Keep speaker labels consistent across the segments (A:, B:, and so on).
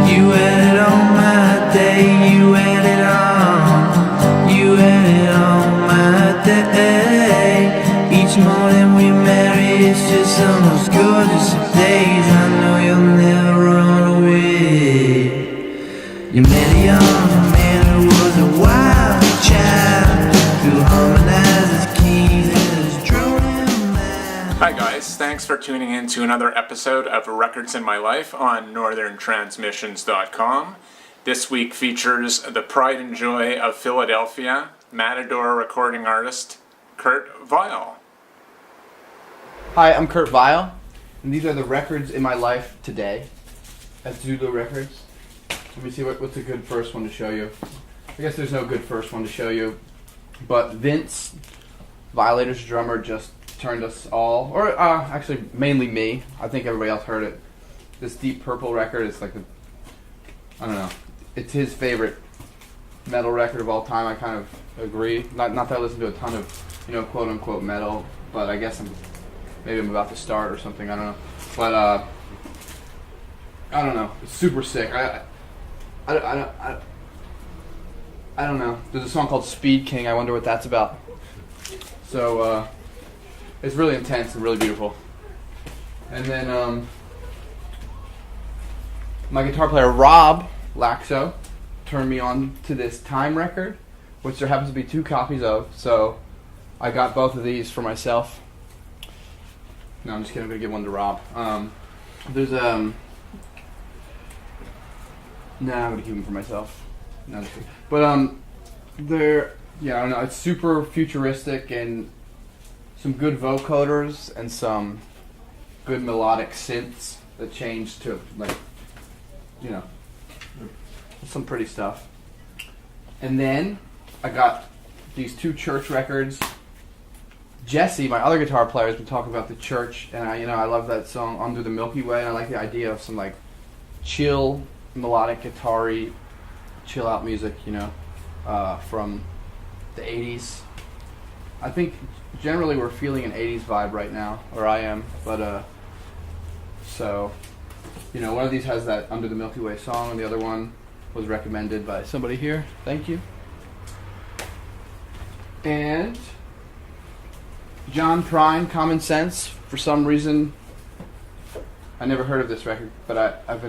A: You added on my day, you added on my day. Each morning we marry, it's just the most gorgeous of days. I know you'll never run away. You met a young man who was a wild child, who harmonized his keys and his droning mind.
B: Hi guys, thanks for tuning in to another episode of Records in My Life on northerntransmissions.com. This week features the pride and joy of Philadelphia, Matador recording artist Kurt Vile.
C: Hi, I'm Kurt Vile, and these are the records in my life today at Zulu Records. Let me see what's a good first one to show you. I guess there's no good first one to show you, but Vince, Violators drummer, just turned us all, or actually mainly me. I think everybody else heard it. This Deep Purple record is like I don't know. It's his favorite metal record of all time. I kind of agree. Not that I listen to a ton of, quote unquote metal, but I guess maybe I'm about to start or something. I don't know. But I don't know. It's super sick. I don't know. There's a song called Speed King. I wonder what that's about. So it's really intense and really beautiful. And then my guitar player Rob Laxo turned me on to this Time record, which there happens to be 2 copies of. So I got both of these for myself. No, I'm just kidding. I'm gonna give one to Rob. There's no, I'm gonna keep them for myself. No, just kidding. But I don't know. It's super futuristic and some good vocoders and some good melodic synths that change to some pretty stuff. And then I got these 2 church records. Jesse, my other guitar player, has been talking about the church, and I love that song Under the Milky Way, and I like the idea of some chill, melodic guitar-y, chill out music, from the 80s. I think generally we're feeling an 80s vibe right now, or I am, but so one of these has that Under the Milky Way song, and the other one was recommended by somebody here. Thank you. And John Prine, Common Sense. For some reason, I never heard of this record, but I've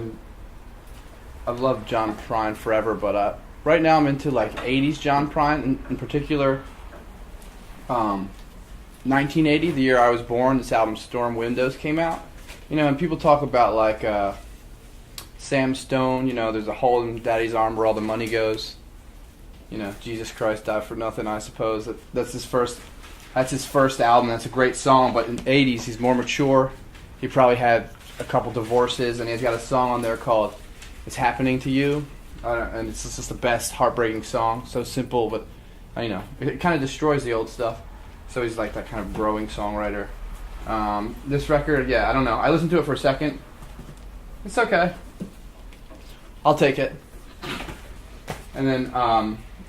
C: loved John Prine forever. But right now I'm into 80s John Prine, in particular 1980, the year I was born. This album Storm Windows came out. And people talk about Sam Stone. There's a hole in Daddy's arm where all the money goes. Jesus Christ died for nothing. I suppose that's his first. That's his first album. That's a great song, but in the 80s, he's more mature. He probably had a couple divorces, and he's got a song on there called It's Happening to You, and it's just the best heartbreaking song. So simple, but, it kind of destroys the old stuff. So he's like that kind of growing songwriter. This record, I don't know. I listened to it for a second. It's okay. I'll take it. And then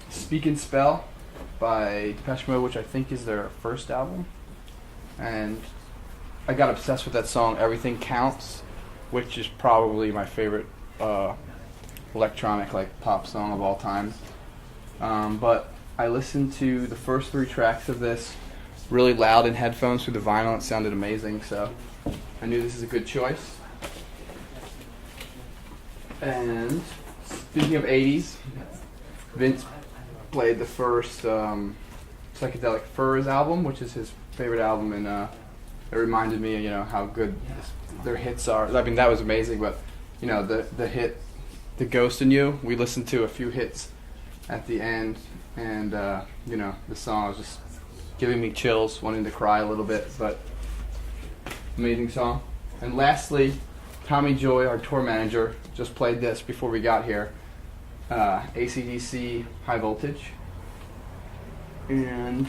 C: Speak and Spell by Depeche Mode, which I think is their first album. And I got obsessed with that song, Everything Counts, which is probably my favorite electronic pop song of all time. But I listened to the first 3 tracks of this really loud in headphones through the vinyl. It sounded amazing, so I knew this is a good choice. And speaking of 80s, Vince played the first Psychedelic Furs album, which is his favorite album, and it reminded me, how good their hits are. I mean, that was amazing, but the hit, The Ghost in You, we listened to a few hits at the end, and the song was just giving me chills, wanting to cry a little bit, but amazing song. And lastly, Tommy Joy, our tour manager, just played this before we got here. AC/DC High Voltage, and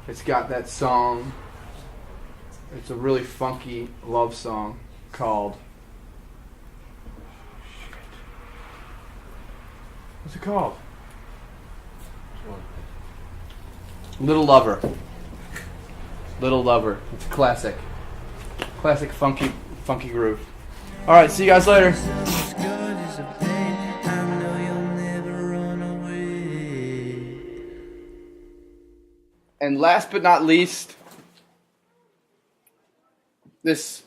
C: it's got that song. It's a really funky love song called what's it called? Little Lover. It's a classic funky groove. All right, see you guys later. And last but not least, this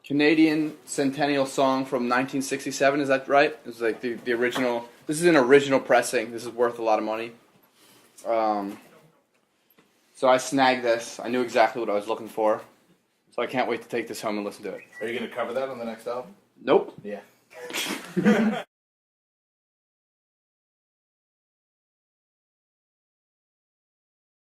C: Canadian Centennial song from 1967. Is that right? It's like the original. This is an original pressing. This is worth a lot of money. So I snagged this. I knew exactly what I was looking for. So I can't wait to take this home and listen to it.
D: Are you going to cover that on the next album?
C: Nope.
D: Yeah.